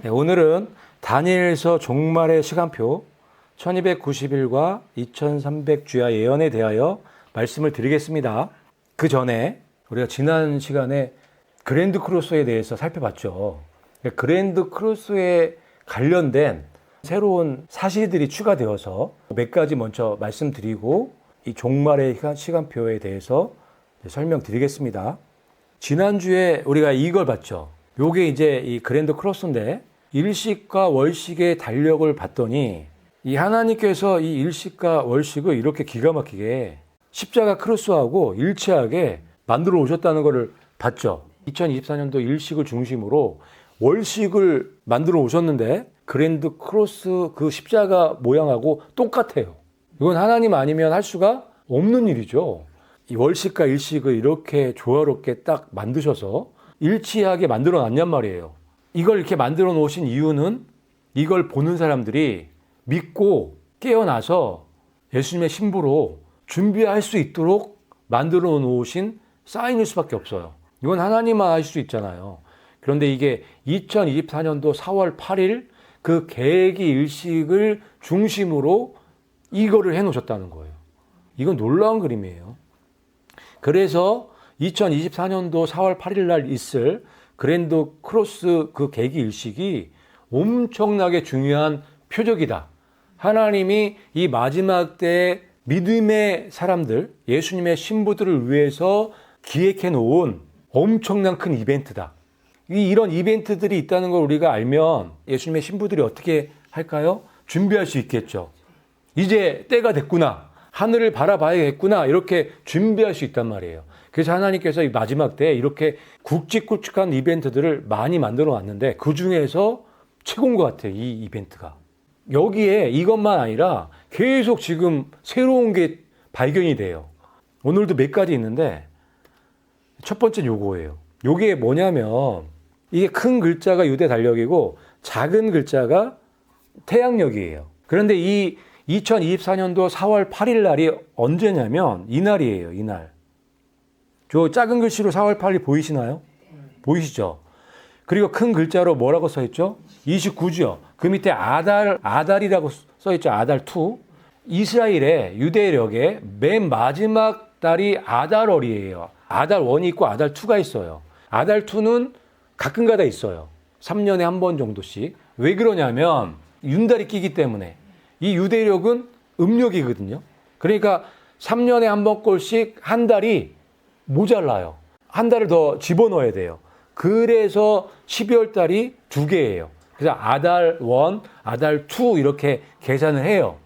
네, 오늘은 다니엘서 종말의 시간표 1290일과 2300주야 예언에 대하여 말씀을 드리겠습니다. 그 전에 우리가 지난 시간에 그랜드 크로스에 대해서 살펴봤죠. 그랜드 크로스에 관련된 새로운 사실들이 추가되어서 몇 가지 먼저 말씀드리고 이 종말의 시간표에 대해서 설명드리겠습니다. 지난주에 우리가 이걸 봤죠. 요게 이제 이 그랜드 크로스인데 일식과 월식의 달력을 봤더니 이 하나님께서 이 일식과 월식을 이렇게 기가 막히게 십자가 크로스하고 일치하게 만들어 오셨다는 것을 봤죠. 2024년도 일식을 중심으로 월식을 만들어 오셨는데 그랜드 크로스 그 십자가 모양하고 똑같아요. 이건 하나님 아니면 할 수가 없는 일이죠. 이 월식과 일식을 이렇게 조화롭게 딱 만드셔서 일치하게 만들어 놨냔 말이에요. 이걸 이렇게 만들어 놓으신 이유는 이걸 보는 사람들이 믿고 깨어나서 예수님의 신부로 준비할 수 있도록 만들어 놓으신 사인일 수밖에 없어요. 이건 하나님만 할 수 있잖아요. 그런데 이게 2024년도 4월 8일 그 계기 일식을 중심으로 이거를 해 놓으셨다는 거예요. 이건 놀라운 그림이에요. 그래서 2024년도 4월 8일 날 있을 그랜드 크로스 그 계기 일식이 엄청나게 중요한 표적이다. 하나님이 이 마지막 때의 믿음의 사람들, 예수님의 신부들을 위해서 기획해 놓은 엄청난 큰 이벤트다. 이런 이벤트들이 있다는 걸 우리가 알면 예수님의 신부들이 어떻게 할까요? 준비할 수 있겠죠. 이제 때가 됐구나. 하늘을 바라봐야겠구나. 이렇게 준비할 수 있단 말이에요. 그래서 하나님께서 이 마지막 때 이렇게 굵직굵직한 이벤트들을 많이 만들어 놨는데 그 중에서 최고인 것 같아요. 이 이벤트가. 여기에 이것만 아니라 계속 지금 새로운 게 발견이 돼요. 오늘도 몇 가지 있는데 첫 번째 요거예요. 요게 뭐냐면 이게 큰 글자가 유대 달력이고 작은 글자가 태양력이에요. 그런데 이 2024년도 4월 8일 날이 언제냐면 이날이에요. 이날. 저 작은 글씨로 4월 8일 보이시나요? 보이시죠? 그리고 큰 글자로 뭐라고 써있죠? 29죠. 그 밑에 아달이라고 써있죠. 아달 2. 이스라엘의 유대력의 맨 마지막 달이 아달월이에요. 아달 1이 있고 아달 2가 있어요. 아달 2는 가끔가다 있어요. 3년에 한 번 정도씩. 왜 그러냐면 윤달이 끼기 때문에. 이 유대력은 음력이거든요. 그러니까 3년에 한 번꼴씩 한 달이 모자라요. 한 달을 더 집어넣어야 돼요. 그래서 12월 달이 두 개예요. 그래서 아달 1, 아달 2 이렇게 계산을 해요.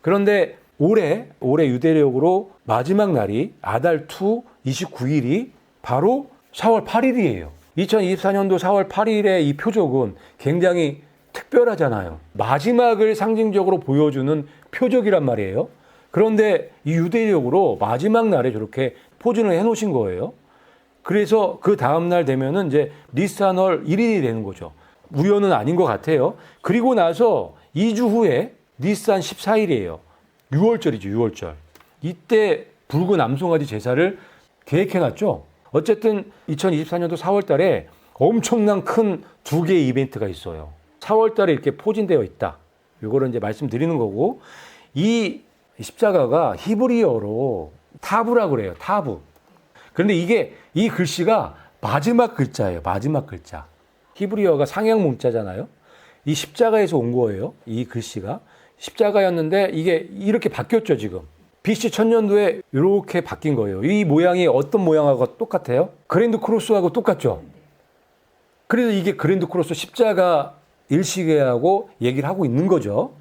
그런데 올해 유대력으로 마지막 날이 아달 2 29일이 바로 4월 8일이에요. 2024년도 4월 8일의 이 표적은 굉장히 특별하잖아요. 마지막을 상징적으로 보여주는 표적이란 말이에요. 그런데 이 유대력으로 마지막 날에 저렇게 포진을 해 놓으신 거예요. 그래서 그 다음날 되면은 이제 니산월 1일이 되는 거죠. 우연은 아닌 것 같아요. 그리고 나서 2주 후에 니산 14일이에요. 6월절이죠, 6월절. 이때 붉은 암송아지 제사를 계획해 놨죠. 어쨌든 2024년도 4월 달에 엄청난 큰 두 개의 이벤트가 있어요. 4월 달에 이렇게 포진되어 있다. 이거를 이제 말씀드리는 거고, 이 십자가가 히브리어로 타부라고 그래요. 타부. 그런데 이 글씨가 마지막 글자예요. 마지막 글자. 히브리어가 상형 문자잖아요. 이 십자가에서 온 거예요. 이 글씨가. 십자가였는데 이게 이렇게 바뀌었죠, 지금. BC 1000년도에 이렇게 바뀐 거예요. 이 모양이 어떤 모양하고 똑같아요? 그랜드 크로스하고 똑같죠? 그래서 이게 그랜드 크로스 십자가 일시계하고 얘기를 하고 있는 거죠.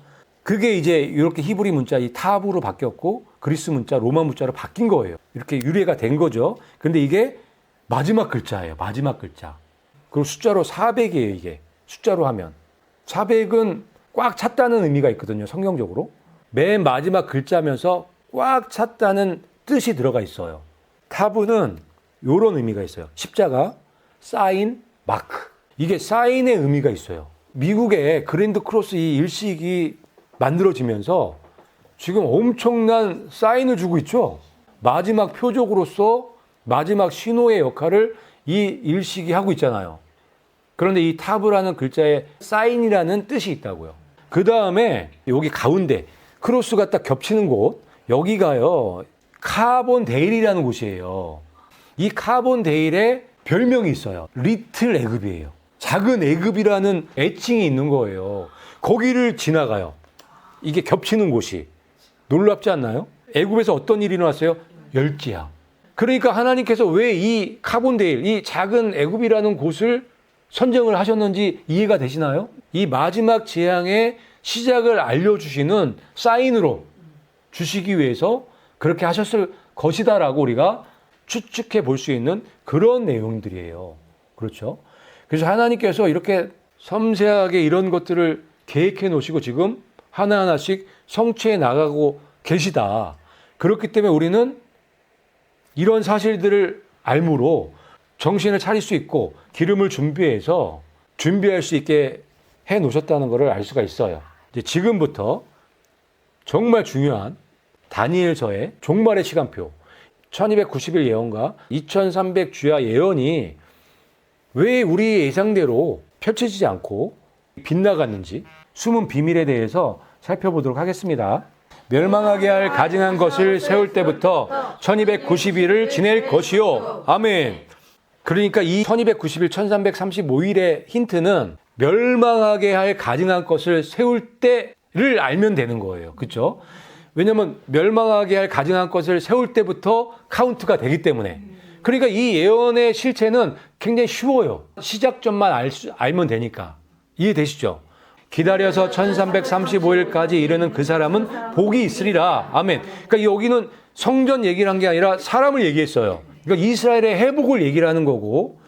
그게 이제 이렇게 히브리 문자 이 타브로 바뀌었고 그리스 문자, 로마 문자로 바뀐 거예요. 이렇게 유래가 된 거죠. 근데 이게 마지막 글자예요. 마지막 글자. 그리고 숫자로 400이에요, 이게. 숫자로 하면. 400은 꽉 찼다는 의미가 있거든요, 성경적으로. 맨 마지막 글자면서 꽉 찼다는 뜻이 들어가 있어요. 타브는 이런 의미가 있어요. 십자가, 사인, 마크. 이게 사인의 의미가 있어요. 미국의 그랜드 크로스 이 일식이 만들어지면서 지금 엄청난 사인을 주고 있죠. 마지막 표적으로서 마지막 신호의 역할을 이 일식이 하고 있잖아요. 그런데 이 타브라는 글자에 사인이라는 뜻이 있다고요. 그 다음에 여기 가운데 크로스가 딱 겹치는 곳, 여기가요 카본데일이라는 곳이에요. 이 카본데일에 별명이 있어요. 리틀 애굽이에요. 작은 애굽이라는 애칭이 있는 거예요. 거기를 지나가요. 이게 겹치는 곳이. 놀랍지 않나요? 애굽에서 어떤 일이 일어났어요? 열지야. 그러니까 하나님께서 왜 이 카본데일, 이 작은 애굽이라는 곳을 선정을 하셨는지 이해가 되시나요? 이 마지막 재앙의 시작을 알려주시는 사인으로 주시기 위해서 그렇게 하셨을 것이다라고 우리가 추측해 볼 수 있는 그런 내용들이에요. 그렇죠? 그래서 하나님께서 이렇게 섬세하게 이런 것들을 계획해 놓으시고 지금 하나하나씩 성취해 나가고 계시다. 그렇기 때문에 우리는 이런 사실들을 알므로 정신을 차릴 수 있고 기름을 준비해서 준비할 수 있게 해 놓으셨다는 것을 알 수가 있어요. 이제 지금부터 정말 중요한 다니엘서의 종말의 시간표, 1290일 예언과 2300 주야 예언이 왜 우리 예상대로 펼쳐지지 않고 빗나갔는지 숨은 비밀에 대해서 살펴보도록 하겠습니다. 멸망하게 할 가증한 것을 세울 때부터 1290일을 지낼 것이요. 아멘. 그러니까 이 1290일, 1335일의 힌트는 멸망하게 할 가증한 것을 세울 때를 알면 되는 거예요. 그렇죠? 왜냐하면 멸망하게 할 가증한 것을 세울 때부터 카운트가 되기 때문에. 그러니까 이 예언의 실체는 굉장히 쉬워요. 시작점만 알면 되니까. 이해되시죠? 기다려서 1335일까지 이르는 그 사람은 복이 있으리라. 아멘. 그러니까 여기는 성전 얘기를 한 게 아니라 사람을 얘기했어요. 그러니까 이스라엘의 회복을 얘기를 하는 거고,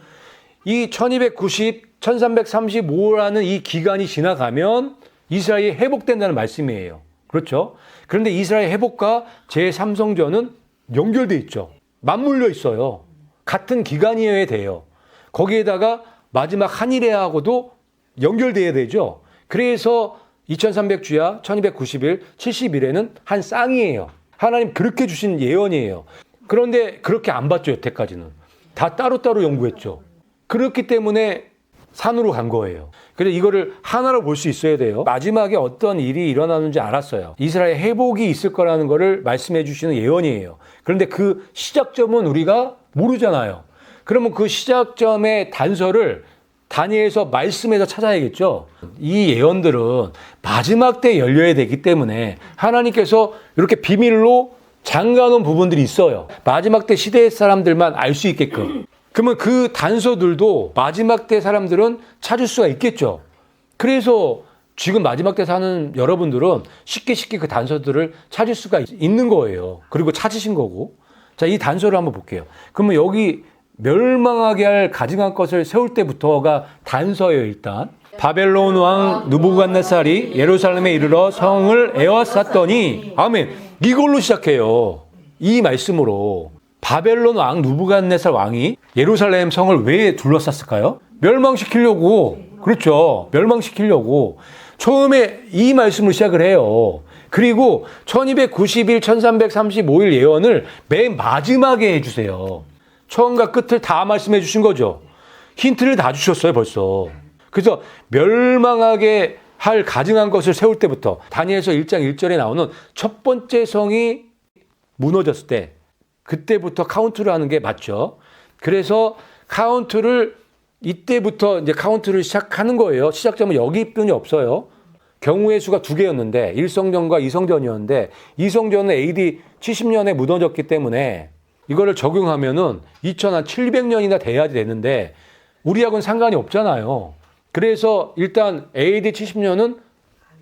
이 1290, 1335라는 이 기간이 지나가면 이스라엘이 회복된다는 말씀이에요. 그렇죠? 그런데 이스라엘 회복과 제3성전은 연결돼 있죠. 맞물려 있어요. 같은 기간이어야 돼요. 거기에다가 마지막 한일회하고도 연결돼야 되죠. 그래서 2300주야 1290일 70일에는 한 쌍이에요. 하나님 그렇게 주신 예언이에요. 그런데 그렇게 안 봤죠. 여태까지는. 다 따로따로 연구했죠. 그렇기 때문에 산으로 간 거예요. 그래서 이거를 하나로 볼 수 있어야 돼요. 마지막에 어떤 일이 일어나는지 알았어요. 이스라엘 회복이 있을 거라는 거를 말씀해 주시는 예언이에요. 그런데 그 시작점은 우리가 모르잖아요. 그러면 그 시작점의 단서를 다니엘서 말씀에서 찾아야겠죠. 이 예언들은 마지막 때 열려야 되기 때문에 하나님께서 이렇게 비밀로 잠가놓은 부분들이 있어요. 마지막 때 시대의 사람들만 알 수 있게끔. 그러면 그 단서들도 마지막 때 사람들은 찾을 수가 있겠죠. 그래서 지금 마지막 때 사는 여러분들은 쉽게 그 단서들을 찾을 수가 있는 거예요. 그리고 찾으신 거고. 자, 이 단서를 한번 볼게요. 그러면 여기 멸망하게 할 가증한 것을 세울 때부터가 단서예요. 일단 바벨론 왕 느부갓네살이 예루살렘에 이르러 성을 에워쌌더니 아멘. 이걸로 시작해요. 이 말씀으로 바벨론 왕 느부갓네살 왕이 예루살렘 성을 왜 둘러쌌을까요? 멸망시키려고. 그렇죠. 멸망시키려고 처음에 이 말씀을 시작을 해요. 그리고 1290일 1335일 예언을 맨 마지막에 해주세요. 처음과 끝을 다 말씀해 주신 거죠. 힌트를 다 주셨어요, 벌써. 그래서 멸망하게 할 가증한 것을 세울 때부터 다니엘서 1장 1절에 나오는 첫 번째 성이 무너졌을 때 그때부터 카운트를 하는 게 맞죠. 그래서 카운트를 이때부터 이제 카운트를 시작하는 거예요. 시작점은 여기뿐이 없어요. 경우의 수가 2개였는데 1성전과 2성전이었는데 2성전은 AD 70년에 무너졌기 때문에 이거를 적용하면은 2700년이나 돼야 되는데 우리하고는 상관이 없잖아요. 그래서 일단 AD 70년은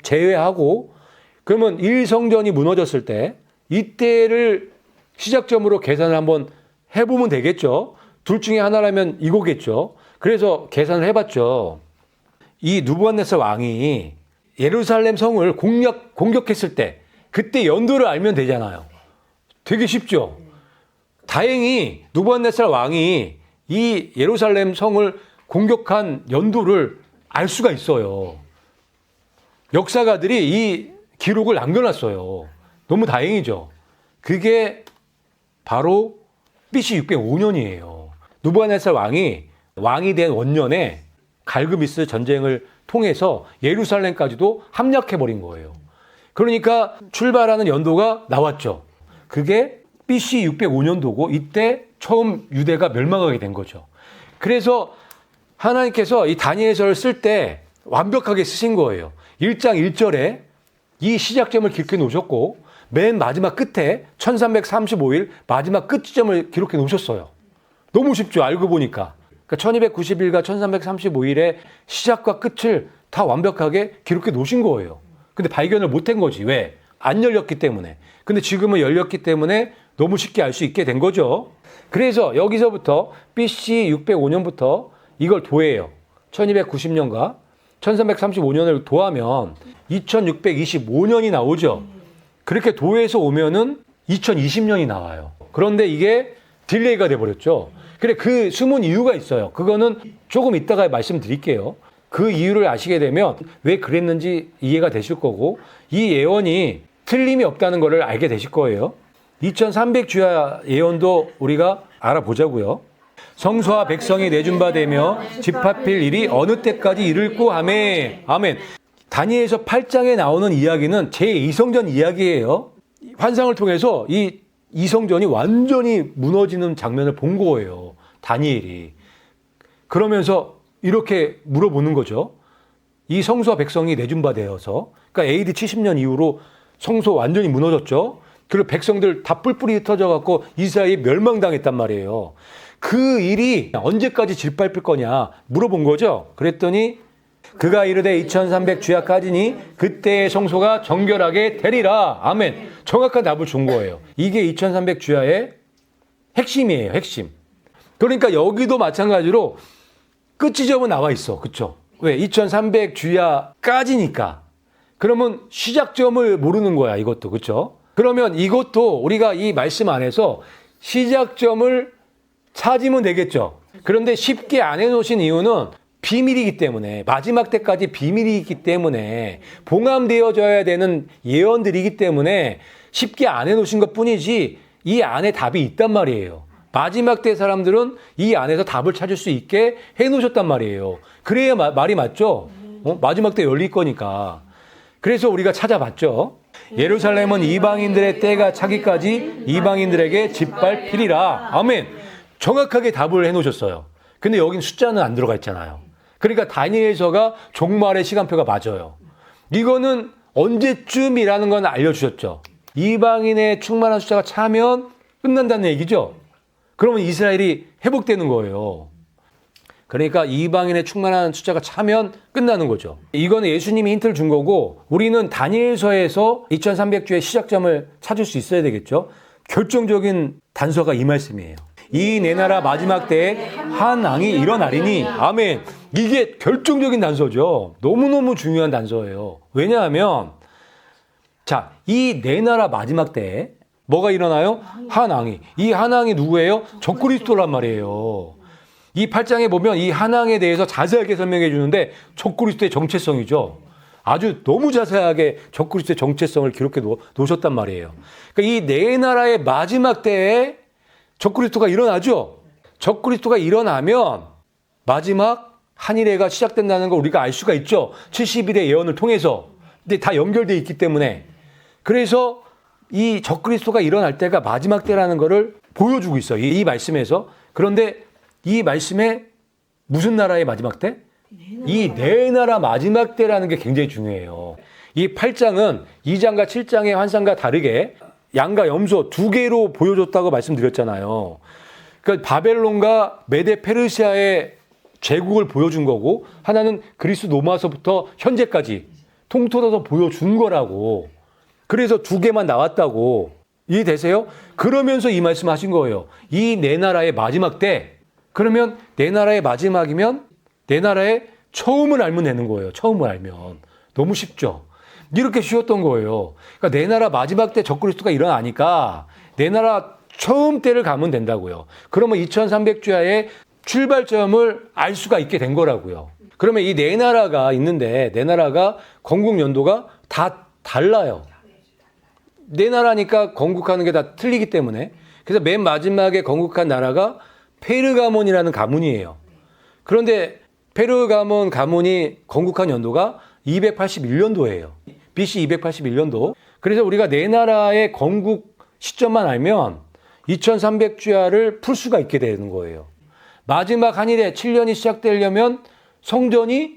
제외하고 그러면 1성전이 무너졌을 때 이때를 시작점으로 계산을 한번 해보면 되겠죠. 둘 중에 하나라면 이거겠죠. 그래서 계산을 해봤죠. 이 느부갓네살 왕이 예루살렘 성을 공격했을 때 그때 연도를 알면 되잖아요. 되게 쉽죠. 다행히 느부갓네살 왕이 이 예루살렘 성을 공격한 연도를 알 수가 있어요. 역사가들이 이 기록을 남겨놨어요. 너무 다행이죠. 그게 바로 BC 605년이에요. 느부갓네살 왕이 된 원년에 갈그미스 전쟁을 통해서 예루살렘까지도 함락해버린 거예요. 그러니까 출발하는 연도가 나왔죠. 그게 BC 605년도고 이때 처음 유대가 멸망하게 된 거죠. 그래서 하나님께서 이 다니엘서를 쓸 때 완벽하게 쓰신 거예요. 1장 1절에 이 시작점을 기록해 놓으셨고 맨 마지막 끝에 1335일 마지막 끝 지점을 기록해 놓으셨어요. 너무 쉽죠. 알고 보니까. 그러니까 1290일과 1335일의 시작과 끝을 다 완벽하게 기록해 놓으신 거예요. 근데 발견을 못한 거지. 왜? 안 열렸기 때문에. 근데 지금은 열렸기 때문에 너무 쉽게 알 수 있게 된 거죠. 그래서 여기서부터 BC 605년부터 이걸 도해요. 1290년과 1335년을 도하면 2625년이 나오죠. 그렇게 도해서 오면은 2020년이 나와요. 그런데 이게 딜레이가 돼버렸죠. 그래, 그 숨은 이유가 있어요. 그거는 조금 이따가 말씀드릴게요. 그 이유를 아시게 되면 왜 그랬는지 이해가 되실 거고, 이 예언이 틀림이 없다는 것을 알게 되실 거예요. 2300주야 예언도 우리가 알아보자고요. 성소와 백성이 내준 바 되며 집합할 일이 어느 때까지 이를꼬 하매. 아멘. 다니엘서 8장에 나오는 이야기는 제2성전 이야기예요. 환상을 통해서 이 이성전이 완전히 무너지는 장면을 본 거예요. 다니엘이. 그러면서 이렇게 물어보는 거죠. 이 성소와 백성이 내준 바 되어서, 그러니까 AD 70년 이후로 성소 완전히 무너졌죠. 그리고 백성들 다 뿔뿔이 흩어져갖고 이스라엘이 멸망당했단 말이에요. 그 일이 언제까지 질밟힐 거냐 물어본 거죠. 그랬더니 그가 이르되 2300주야까지니 그때의 성소가 정결하게 되리라. 아멘. 정확한 답을 준 거예요. 이게 2300주야의 핵심이에요. 핵심. 그러니까 여기도 마찬가지로 끝 지점은 나와 있어. 그쵸? 왜? 2300주야까지니까. 그러면 시작점을 모르는 거야. 이것도. 그쵸? 그러면 이것도 우리가 이 말씀 안에서 시작점을 찾으면 되겠죠. 그런데 쉽게 안 해놓으신 이유는 비밀이기 때문에, 마지막 때까지 비밀이기 때문에, 봉함되어져야 되는 예언들이기 때문에 쉽게 안 해놓으신 것 뿐이지 이 안에 답이 있단 말이에요. 마지막 때 사람들은 이 안에서 답을 찾을 수 있게 해놓으셨단 말이에요. 그래야 말이 맞죠? 마지막 때 열릴 거니까. 그래서 우리가 찾아봤죠. 예루살렘은 이방인들의 때가 차기까지 이방인들에게 짓밟히리라. 아멘. 정확하게 답을 해놓으셨어요. 근데 여긴 숫자는 안 들어가 있잖아요. 그러니까 다니엘서가 종말의 시간표가 맞아요. 이거는 언제쯤이라는 건 알려주셨죠. 이방인의 충만한 숫자가 차면 끝난다는 얘기죠. 그러면 이스라엘이 회복되는 거예요. 그러니까 이방인의 충만한 숫자가 차면 끝나는 거죠. 이거는 예수님이 힌트를 준 거고, 우리는 다니엘서에서 2300주의 시작점을 찾을 수 있어야 되겠죠. 결정적인 단서가 이 말씀이에요. 이 내 나라 마지막 때에 한 왕이 일어나리니. 아멘. 이게 결정적인 단서죠. 너무너무 중요한 단서예요. 왜냐하면 자, 이 내 나라 마지막 때에 뭐가 일어나요? 한 왕이. 이 한 왕이 누구예요? 적그리스도란 말이에요. 이 8장에 보면 이 한 왕에 대해서 자세하게 설명해 주는데 적그리스도의 정체성이죠. 아주 너무 자세하게 적그리스도의 정체성을 기록해 놓으셨단 말이에요. 그러니까 이 네 나라의 마지막 때에 적그리스도가 일어나죠. 적그리스도가 일어나면 마지막 한일회가 시작된다는 걸 우리가 알 수가 있죠. 70일의 예언을 통해서. 근데 다 연결되어 있기 때문에. 그래서 이 적그리스도가 일어날 때가 마지막 때라는 것을 보여주고 있어요. 이 말씀에서. 그런데 이 말씀에 무슨 나라의 마지막 때? 이 네 나라 마지막 때라는 게 굉장히 중요해요. 이 8장은 2장과 7장의 환상과 다르게 양과 염소 두 개로 보여줬다고 말씀드렸잖아요. 그러니까 바벨론과 메데 페르시아의 제국을 보여준 거고, 하나는 그리스 로마서부터 현재까지 통틀어서 보여준 거라고. 그래서 두 개만 나왔다고. 이해되세요? 그러면서 이 말씀 하신 거예요. 이 네 나라의 마지막 때. 그러면 네 나라의 마지막이면 네 나라의 처음을 알면 되는 거예요. 처음을 알면. 너무 쉽죠? 이렇게 쉬웠던 거예요. 그러니까 네 나라 마지막 때 적그리스도가 일어나니까 네 나라 처음 때를 가면 된다고요. 그러면 2300주야의 출발점을 알 수가 있게 된 거라고요. 그러면 이 네 나라가 있는데 네 나라가 건국 연도가 다 달라요. 네 나라니까 건국하는 게 다 틀리기 때문에. 그래서 맨 마지막에 건국한 나라가 페르가몬이라는 가문이에요. 그런데 페르가몬 가문이 건국한 연도가 281년도예요. BC 281년도. 그래서 우리가 네 나라의 건국 시점만 알면 2300주야를 풀 수가 있게 되는 거예요. 마지막 한일의 7년이 시작되려면 성전이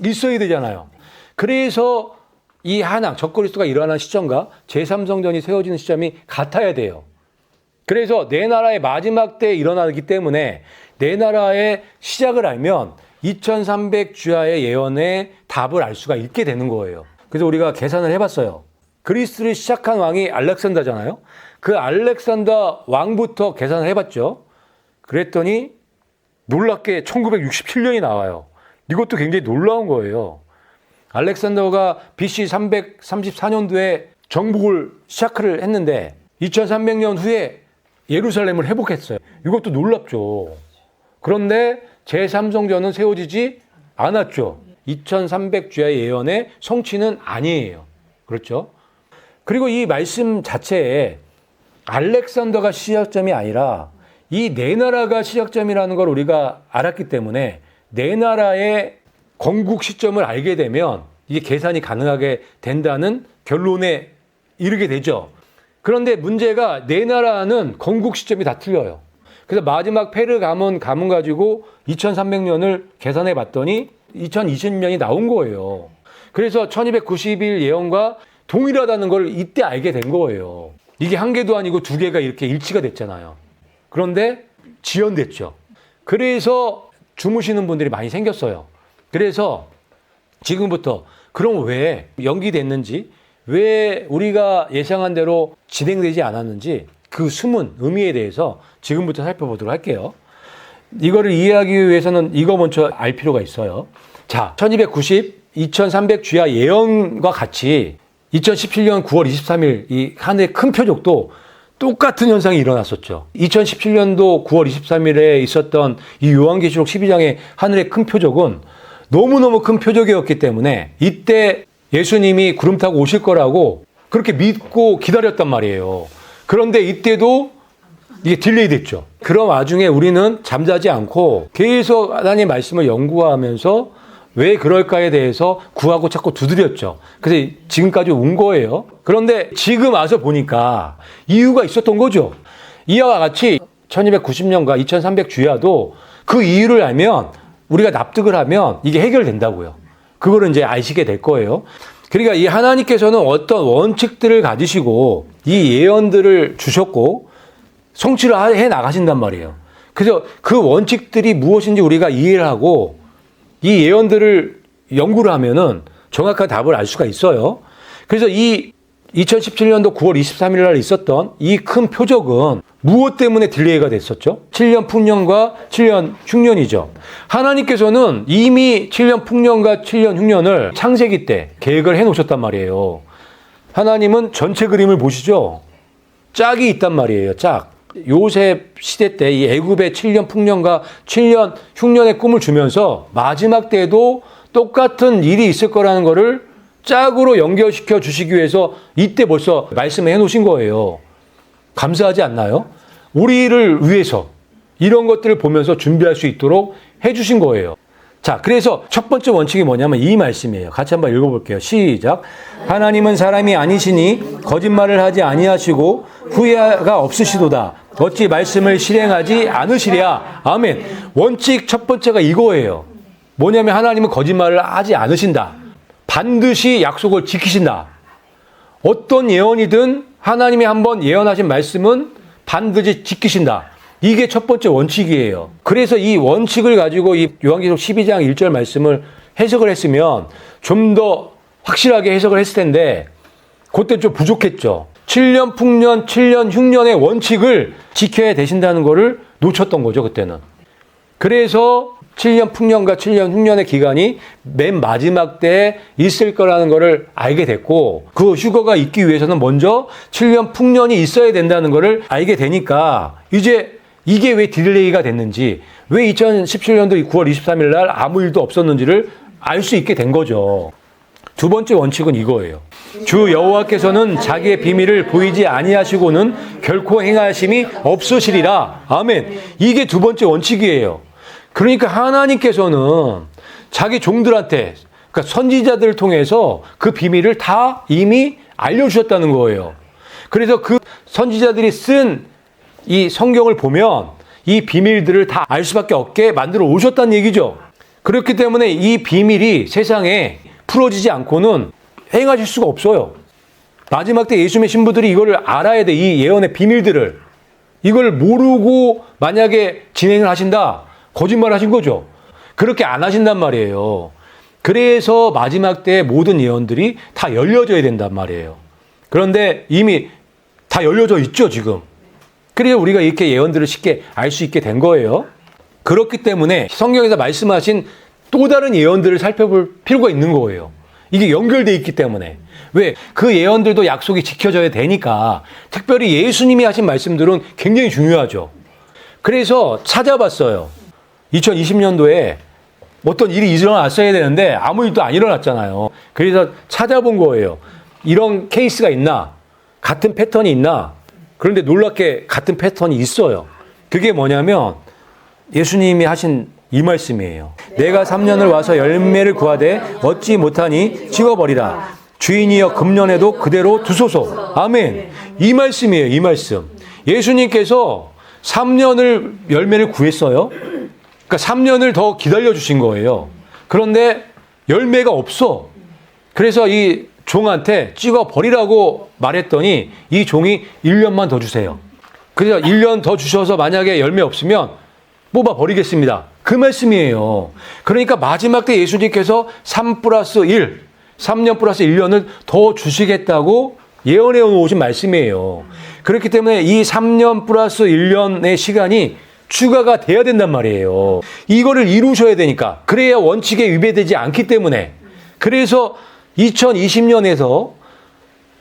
있어야 되잖아요. 그래서 이 한왕, 적그리스도가 일어나는 시점과 제3성전이 세워지는 시점이 같아야 돼요. 그래서 네 나라의 마지막 때에 일어나기 때문에 네 나라의 시작을 알면 2300주야의 예언의 답을 알 수가 있게 되는 거예요. 그래서 우리가 계산을 해봤어요. 그리스를 시작한 왕이 알렉산더잖아요. 그 알렉산더 왕부터 계산을 해봤죠. 그랬더니 놀랍게 1967년이 나와요. 이것도 굉장히 놀라운 거예요. 알렉산더가 BC 334년도에 정복을 시작을 했는데 2300년 후에 예루살렘을 회복했어요. 이것도 놀랍죠. 그런데 제3성전은 세워지지 않았죠. 2300주야의 예언의 성취는 아니에요. 그렇죠? 그리고 이 말씀 자체에 알렉산더가 시작점이 아니라 이 네 나라가 시작점이라는 걸 우리가 알았기 때문에 네 나라의 건국 시점을 알게 되면 이게 계산이 가능하게 된다는 결론에 이르게 되죠. 그런데 문제가 네 나라는 건국 시점이 다 틀려요. 그래서 마지막 페르가몬 가문 가지고 2300년을 계산해 봤더니 2020년이 나온 거예요. 그래서 1290일 예언과 동일하다는 걸 이때 알게 된 거예요. 이게 한 개도 아니고 두 개가 이렇게 일치가 됐잖아요. 그런데 지연됐죠. 그래서 주무시는 분들이 많이 생겼어요. 그래서 지금부터 그럼 왜 연기됐는지, 왜 우리가 예상한 대로 진행되지 않았는지 그 숨은 의미에 대해서 지금부터 살펴보도록 할게요. 이거를 이해하기 위해서는 이거 먼저 알 필요가 있어요. 자, 1290, 2300주야 예언과 같이 2017년 9월 23일 이 하늘의 큰 표적도 똑같은 현상이 일어났었죠. 2017년도 9월 23일에 있었던 이 요한계시록 12장의 하늘의 큰 표적은 너무너무 큰 표적이었기 때문에 이때 예수님이 구름 타고 오실 거라고 그렇게 믿고 기다렸단 말이에요. 그런데 이때도 이게 딜레이 됐죠. 그런 와중에 우리는 잠자지 않고 계속 하나님의 말씀을 연구하면서 왜 그럴까에 대해서 구하고 찾고 두드렸죠. 그래서 지금까지 온 거예요. 그런데 지금 와서 보니까 이유가 있었던 거죠. 이와 같이 1290년과 2300주야도 그 이유를 알면 우리가 납득을 하면 이게 해결된다고요. 그거를 이제 아시게 될 거예요. 그러니까 이 하나님께서는 어떤 원칙들을 가지시고 이 예언들을 주셨고 성취를 해 나가신단 말이에요. 그래서 그 원칙들이 무엇인지 우리가 이해를 하고 이 예언들을 연구를 하면은 정확한 답을 알 수가 있어요. 그래서 이 2017년도 9월 23일 날 있었던 이 큰 표적은 무엇 때문에 딜레이가 됐었죠? 7년 풍년과 7년 흉년이죠. 하나님께서는 이미 7년 풍년과 7년 흉년을 창세기 때 계획을 해 놓으셨단 말이에요. 하나님은 전체 그림을 보시죠. 짝이 있단 말이에요. 짝. 요셉 시대 때 이 애굽의 7년 풍년과 7년 흉년의 꿈을 주면서 마지막 때에도 똑같은 일이 있을 거라는 거를 짝으로 연결시켜 주시기 위해서 이때 벌써 말씀을 해놓으신 거예요. 감사하지 않나요? 우리를 위해서 이런 것들을 보면서 준비할 수 있도록 해주신 거예요. 자, 그래서 첫 번째 원칙이 뭐냐면 이 말씀이에요. 같이 한번 읽어볼게요. 시작. 하나님은 사람이 아니시니 거짓말을 하지 아니하시고 후회가 없으시도다. 어찌 말씀을 실행하지 않으시랴. 아멘. 원칙 첫 번째가 이거예요. 뭐냐면 하나님은 거짓말을 하지 않으신다. 반드시 약속을 지키신다. 어떤 예언이든 하나님이 한번 예언하신 말씀은 반드시 지키신다. 이게 첫 번째 원칙이에요. 그래서 이 원칙을 가지고 이 요한계시록 12장 1절 말씀을 해석을 했으면 좀 더 확실하게 해석을 했을 텐데 그때 좀 부족했죠. 7년 풍년, 7년 흉년의 원칙을 지켜야 되신다는 거를 놓쳤던 거죠, 그때는. 그래서 7년 풍년과 7년 흉년의 기간이 맨 마지막 때에 있을 거라는 거를 알게 됐고 그 휴거가 있기 위해서는 먼저 7년 풍년이 있어야 된다는 거를 알게 되니까 이제 이게 왜 딜레이가 됐는지 왜 2017년도 9월 23일 날 아무 일도 없었는지를 알 수 있게 된 거죠. 두 번째 원칙은 이거예요. 주 여호와께서는 자기의 비밀을 보이지 아니하시고는 결코 행하심이 없으시리라. 아멘. 이게 두 번째 원칙이에요. 그러니까 하나님께서는 자기 종들한테, 그러니까 선지자들을 통해서 그 비밀을 다 이미 알려주셨다는 거예요. 그래서 그 선지자들이 쓴 이 성경을 보면 이 비밀들을 다 알 수밖에 없게 만들어 오셨다는 얘기죠. 그렇기 때문에 이 비밀이 세상에 풀어지지 않고는 행하실 수가 없어요. 마지막 때 예수님의 신부들이 이거를 알아야 돼. 이 예언의 비밀들을. 이걸 모르고 만약에 진행을 하신다? 거짓말 하신 거죠. 그렇게 안 하신단 말이에요. 그래서 마지막 때 모든 예언들이 다 열려져야 된단 말이에요. 그런데 이미 다 열려져 있죠, 지금. 그래서 우리가 이렇게 예언들을 쉽게 알 수 있게 된 거예요. 그렇기 때문에 성경에서 말씀하신 또 다른 예언들을 살펴볼 필요가 있는 거예요. 이게 연결되어 있기 때문에. 왜? 그 예언들도 약속이 지켜져야 되니까. 특별히 예수님이 하신 말씀들은 굉장히 중요하죠. 그래서 찾아봤어요. 2020년도에 어떤 일이 일어났어야 되는데 아무 일도 안 일어났잖아요. 그래서 찾아본 거예요. 이런 케이스가 있나? 같은 패턴이 있나? 그런데 놀랍게 같은 패턴이 있어요. 그게 뭐냐면 예수님이 하신 이 말씀이에요. 내가 3년을 와서 열매를 구하되 얻지 못하니 찍어버리라. 주인이여 금년에도 그대로 두소서. 아멘. 이 말씀이에요. 이 말씀. 예수님께서 3년을 열매를 구했어요. 그러니까 3년을 더 기다려 주신 거예요. 그런데 열매가 없어. 그래서 이 종한테 찍어버리라고 말했더니 이 종이 1년만 더 주세요. 그래서 1년 더 주셔서 만약에 열매 없으면 뽑아버리겠습니다. 그 말씀이에요. 그러니까 마지막 때 예수님께서 3 플러스 1, 3년 플러스 1년을 더 주시겠다고 예언해 오신 말씀이에요. 그렇기 때문에 이 3년 플러스 1년의 시간이 추가가 돼야 된단 말이에요. 이거를 이루셔야 되니까. 그래야 원칙에 위배되지 않기 때문에. 그래서 2020년에서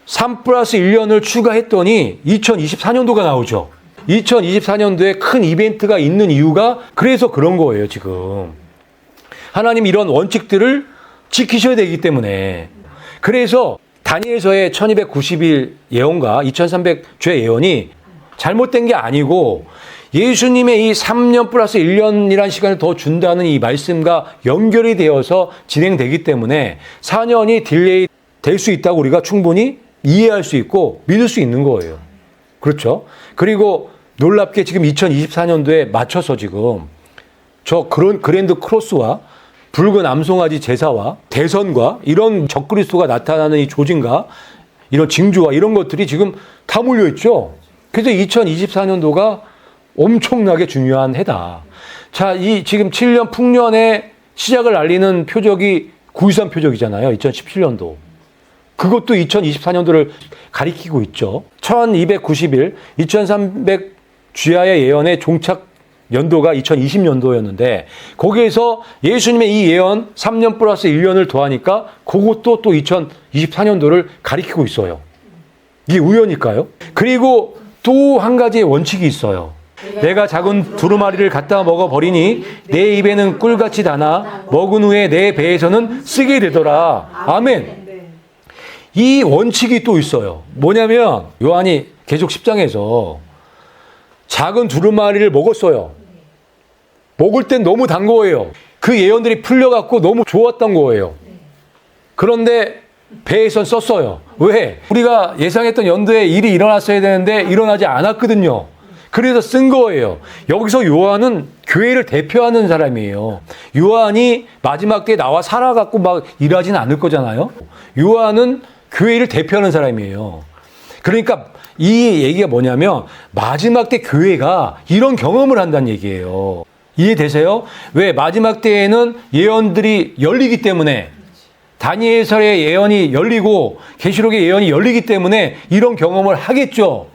3 플러스 1년을 추가했더니 2024년도가 나오죠. 2024년도에 큰 이벤트가 있는 이유가 그래서 그런 거예요, 지금. 하나님 이런 원칙들을 지키셔야 되기 때문에. 그래서 다니엘서의 1290일 예언과 2300주의 예언이 잘못된 게 아니고 예수님의 이 3년 플러스 1년이라는 시간을 더 준다는 이 말씀과 연결이 되어서 진행되기 때문에 4년이 딜레이 될 수 있다고 우리가 충분히 이해할 수 있고 믿을 수 있는 거예요. 그렇죠? 그리고 놀랍게 지금 2024년도에 맞춰서 지금 저 그런 그랜드 크로스와 붉은 암송아지 제사와 대선과 이런 적그리스도가 나타나는 이 조짐과 이런 징조와 이런 것들이 지금 다 몰려있죠. 그래서 2024년도가 엄청나게 중요한 해다. 자, 이 지금 7년 풍년의 시작을 알리는 표적이 9.13 표적이잖아요. 2017년도. 그것도 2024년도를 가리키고 있죠. 1290일, 2300 주야의 예언의 종착 연도가 2020년도였는데 거기에서 예수님의 이 예언 3년 플러스 1년을 더하니까 그것도 또 2024년도를 가리키고 있어요. 이게 우연일까요? 그리고 또 한 가지의 원칙이 있어요. 내가 작은 두루마리를 갖다 먹어버리니 내 입에는 꿀같이 다나 먹은 후에 내 배에서는 쓰게 되더라. 아멘. 이 원칙이 또 있어요. 뭐냐면 요한이 계속 10장에서 작은 두루마리를 먹었어요. 먹을 땐 너무 단 거예요. 그 예언들이 풀려갖고 너무 좋았던 거예요. 그런데 배에선 썼어요. 왜? 우리가 예상했던 연도에 일이 일어났어야 되는데 일어나지 않았거든요. 그래서 쓴 거예요. 여기서 요한은 교회를 대표하는 사람이에요. 요한이 마지막 때에 나와 살아갖고 막 일하지는 않을 거잖아요. 요한은 교회를 대표하는 사람이에요. 그러니까 이 얘기가 뭐냐면 마지막 때 교회가 이런 경험을 한다는 얘기예요. 이해되세요? 왜? 마지막 때에는 예언들이 열리기 때문에 다니엘서의 예언이 열리고 계시록의 예언이 열리기 때문에 이런 경험을 하겠죠.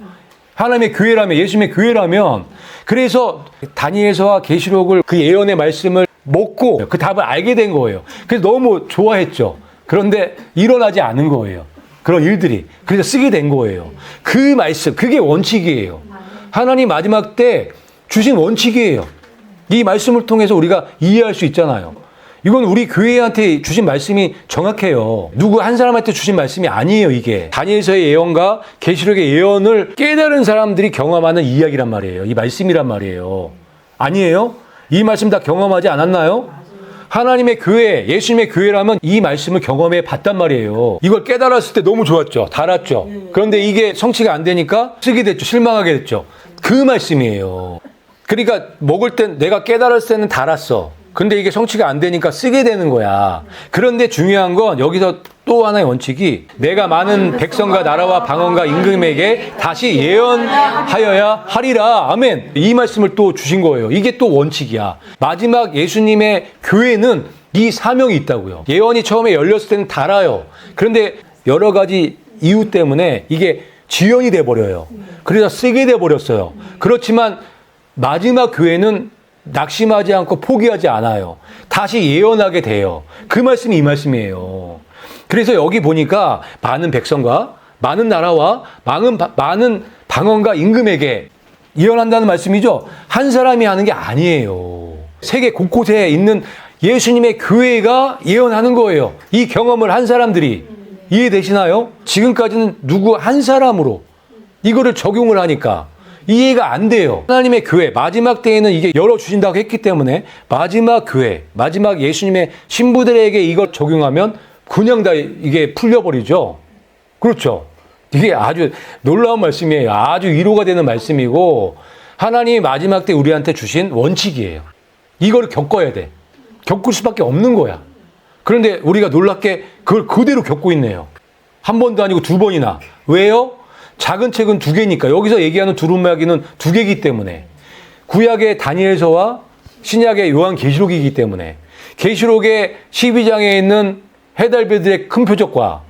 하나님의 교회라면, 예수님의 교회라면. 그래서 다니엘서와 계시록을 그 예언의 말씀을 먹고 그 답을 알게 된 거예요. 그래서 너무 좋아했죠. 그런데 일어나지 않은 거예요. 그런 일들이. 그래서 쓰게 된 거예요. 그 말씀, 그게 원칙이에요. 하나님 마지막 때 주신 원칙이에요. 이 말씀을 통해서 우리가 이해할 수 있잖아요. 이건 우리 교회한테 주신 말씀이 정확해요. 누구 한 사람한테 주신 말씀이 아니에요, 이게. 다니엘서의 예언과 계시록의 예언을 깨달은 사람들이 경험하는 이야기란 말이에요. 이 말씀이란 말이에요. 아니에요? 이 말씀 다 경험하지 않았나요? 하나님의 교회, 예수님의 교회라면 이 말씀을 경험해 봤단 말이에요. 이걸 깨달았을 때 너무 좋았죠. 달았죠. 그런데 이게 성취가 안 되니까 쓰게 됐죠. 실망하게 됐죠. 그 말씀이에요. 그러니까 먹을 땐 내가 깨달았을 때는 달았어. 근데 이게 성취가 안 되니까 쓰게 되는 거야. 그런데 중요한 건 여기서 또 하나의 원칙이 내가 많은 백성과 나라와 방언과 임금에게 다시 예언하여야 하리라. 아멘. 이 말씀을 또 주신 거예요. 이게 또 원칙이야. 마지막 예수님의 교회는 이 사명이 있다고요. 예언이 처음에 열렸을 때는 달아요. 그런데 여러 가지 이유 때문에 이게 지연이 돼버려요. 그래서 쓰게 돼버렸어요. 그렇지만 마지막 교회는 낙심하지 않고 포기하지 않아요. 다시 예언하게 돼요. 그 말씀이 이 말씀이에요. 그래서 여기 보니까 많은 백성과 많은 나라와 많은 방언과 임금에게 예언한다는 말씀이죠. 한 사람이 하는 게 아니에요. 세계 곳곳에 있는 예수님의 교회가 예언하는 거예요. 이 경험을 한 사람들이. 이해되시나요? 지금까지는 누구 한 사람으로 이거를 적용을 하니까 이해가 안 돼요. 하나님의 교회, 마지막 때에는 이게 열어주신다고 했기 때문에 마지막 교회, 마지막 예수님의 신부들에게 이걸 적용하면 그냥 다 이게 풀려버리죠. 그렇죠. 이게 아주 놀라운 말씀이에요. 아주 위로가 되는 말씀이고 하나님이 마지막 때 우리한테 주신 원칙이에요. 이거를 겪어야 돼. 겪을 수밖에 없는 거야. 그런데 우리가 놀랍게 그걸 그대로 겪고 있네요. 한 번도 아니고 두 번이나. 왜요? 작은 책은 두 개니까. 여기서 얘기하는 두루마기는 두 개이기 때문에. 구약의 다니엘서와 신약의 요한계시록이기 때문에. 계시록의 12장에 있는 해달별들의 큰 표적과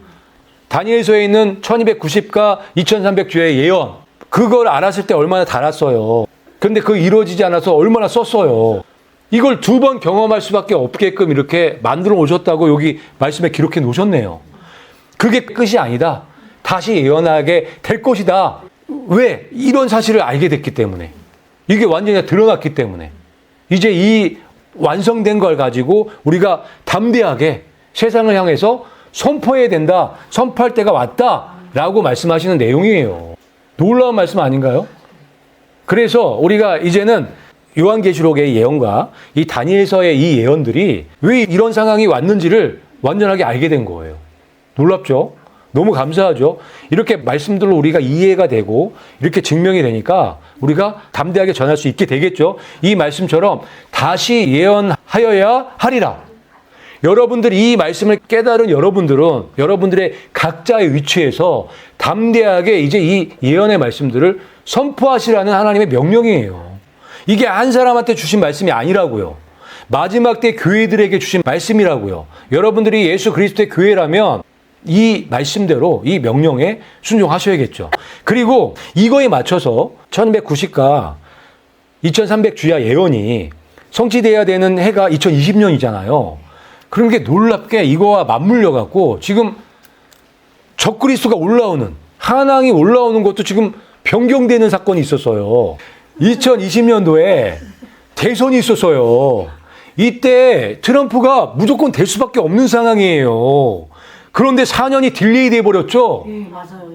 다니엘서에 있는 1290과 2300주의 예언. 그걸 알았을 때 얼마나 달았어요. 그런데 그거 이루어지지 않아서 얼마나 썼어요. 이걸 두 번 경험할 수밖에 없게끔 이렇게 만들어 오셨다고 여기 말씀에 기록해 놓으셨네요. 그게 끝이 아니다. 다시 예언하게 될 것이다. 왜? 이런 사실을 알게 됐기 때문에. 이게 완전히 드러났기 때문에. 이제 이 완성된 걸 가지고 우리가 담대하게 세상을 향해서 선포해야 된다. 선포할 때가 왔다. 라고 말씀하시는 내용이에요. 놀라운 말씀 아닌가요? 그래서 우리가 이제는 요한계시록의 예언과 이 다니엘서의 이 예언들이 왜 이런 상황이 왔는지를 완전하게 알게 된 거예요. 놀랍죠? 너무 감사하죠? 이렇게 말씀들로 우리가 이해가 되고 이렇게 증명이 되니까 우리가 담대하게 전할 수 있게 되겠죠? 이 말씀처럼 다시 예언하여야 하리라. 여러분들이 이 말씀을 깨달은 여러분들은 여러분들의 각자의 위치에서 담대하게 이제 이 예언의 말씀들을 선포하시라는 하나님의 명령이에요. 이게 한 사람한테 주신 말씀이 아니라고요. 마지막 때 교회들에게 주신 말씀이라고요. 여러분들이 예수 그리스도의 교회라면 이 말씀대로 이 명령에 순종하셔야겠죠. 그리고 이거에 맞춰서 1290과 2300주야 예언이 성취돼야 되는 해가 2020년이잖아요. 그런 게 놀랍게 이거와 맞물려 갖고 지금 적그리스도가 올라오는 한왕이 올라오는 것도 지금 변경되는 사건이 있었어요. 2020년도에 대선이 있었어요. 이때 트럼프가 무조건 될 수밖에 없는 상황이에요. 그런데 4년이 딜레이 돼 버렸죠. 네, 맞아요.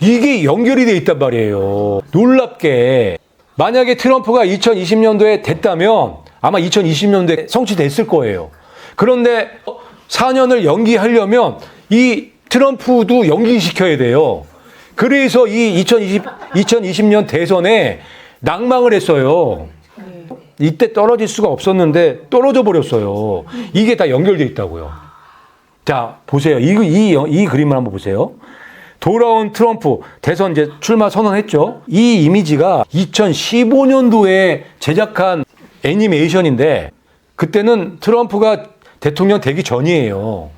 이게 연결이 돼 있단 말이에요. 놀랍게. 만약에 트럼프가 2020년도에 됐다면 아마 2020년도에 성취됐을 거예요. 그런데 4년을 연기하려면 이 트럼프도 연기시켜야 돼요. 그래서 이 2020년 대선에 낭망을 했어요. 이때 떨어질 수가 없었는데 떨어져 버렸어요. 이게 다 연결돼 있다고요. 자, 보세요. 이 그림을 한번 보세요. 돌아온 트럼프 대선 이제 출마 선언했죠. 이 이미지가 2015년도에 제작한 애니메이션인데 그때는 트럼프가 대통령 되기 전이에요.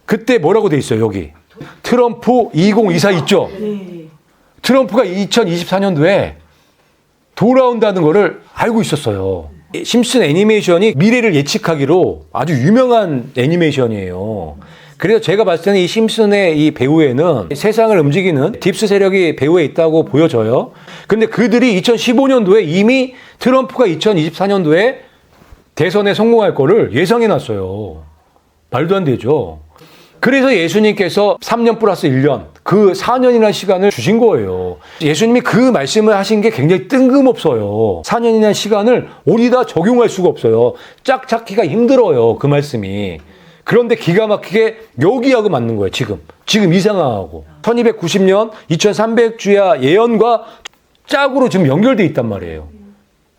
그때 뭐라고 돼 있어요, 여기. 트럼프 2024 있죠? 트럼프가 2024년도에 돌아온다는 거를 알고 있었어요. 심슨 애니메이션이 미래를 예측하기로 아주 유명한 애니메이션이에요. 그래서 제가 봤을 때는 이 심슨의 이 배우에는 세상을 움직이는 딥스 세력이 배우에 있다고 보여져요. 근데 그들이 2015년도에 이미 트럼프가 2024년도에 대선에 성공할 거를 예상해 놨어요. 말도 안 되죠. 그래서 예수님께서 3년 플러스 1년 그 4년이라는 시간을 주신 거예요. 예수님이 그 말씀을 하신 게 굉장히 뜬금없어요. 4년이라는 시간을 어디다 적용할 수가 없어요. 짝 찾기가 힘들어요. 그 말씀이. 그런데 기가 막히게 여기하고 맞는 거예요. 지금 이 상황하고. 1290년 2300주야 예언과 짝으로 지금 연결돼 있단 말이에요.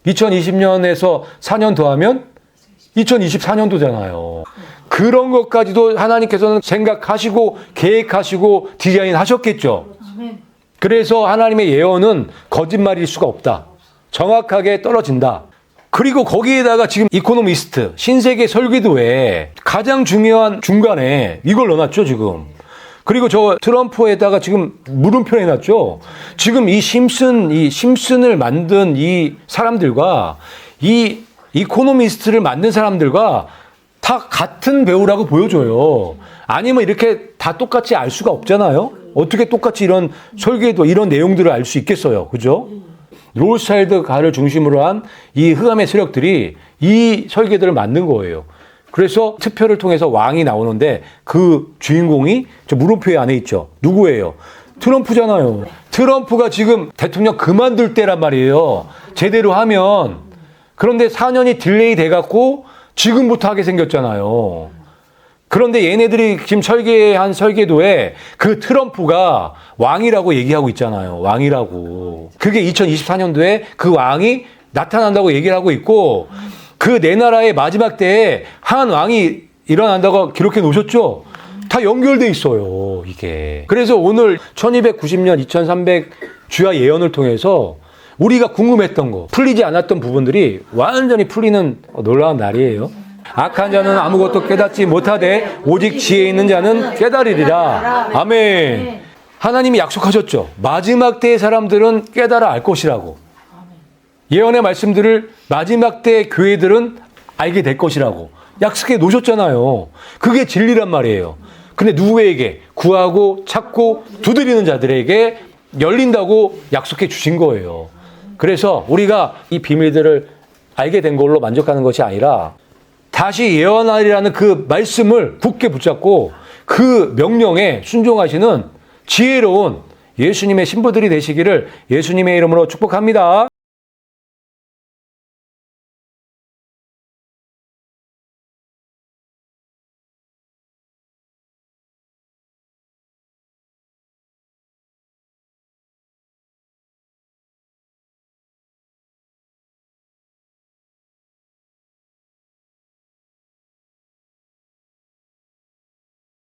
2020년에서 4년 더하면 2024년도잖아요. 그런 것까지도 하나님께서는 생각하시고 계획하시고 디자인하셨겠죠. 그래서 하나님의 예언은 거짓말일 수가 없다. 정확하게 떨어진다. 그리고 거기에다가 지금 이코노미스트, 신세계 설계도에 가장 중요한 중간에 이걸 넣어놨죠, 지금. 그리고 저 트럼프에다가 지금 물음표 해놨죠. 지금 이 심슨을 만든 이 사람들과 이 이코노미스트를 만든 사람들과 다 같은 배우라고 보여줘요. 아니면 이렇게 다 똑같이 알 수가 없잖아요. 어떻게 똑같이 이런 설계도, 이런 내용들을 알 수 있겠어요. 그죠? 로스차일드 가를 중심으로 한 이 흑암의 세력들이 이 설계들을 만든 거예요. 그래서 투표를 통해서 왕이 나오는데 그 주인공이 저 물음표에 안에 있죠. 누구예요? 트럼프잖아요. 트럼프가 지금 대통령 그만둘 때란 말이에요. 제대로 하면. 그런데 4년이 딜레이 돼갖고 지금부터 하게 생겼잖아요. 그런데 얘네들이 지금 설계한 설계도에 그 트럼프가 왕이라고 얘기하고 있잖아요. 왕이라고. 그게 2024년도에 그 왕이 나타난다고 얘기를 하고 있고 그 내 나라의 마지막 때에 한 왕이 일어난다고 기록해 놓으셨죠? 다 연결돼 있어요, 이게. 그래서 오늘 1290년 2300 주야 예언을 통해서 우리가 궁금했던 거, 풀리지 않았던 부분들이 완전히 풀리는 놀라운 날이에요. 악한 자는 아무것도 깨닫지 못하되 오직 지혜 있는 자는 깨달으리라. 아멘. 하나님이 약속하셨죠. 마지막 때의 사람들은 깨달아 알 것이라고. 예언의 말씀들을 마지막 때의 교회들은 알게 될 것이라고 약속해 놓으셨잖아요. 그게 진리란 말이에요. 근데 누구에게? 구하고 찾고 두드리는 자들에게 열린다고 약속해 주신 거예요. 그래서 우리가 이 비밀들을 알게 된 걸로 만족하는 것이 아니라 다시 예언하리라는 그 말씀을 굳게 붙잡고 그 명령에 순종하시는 지혜로운 예수님의 신부들이 되시기를 예수님의 이름으로 축복합니다.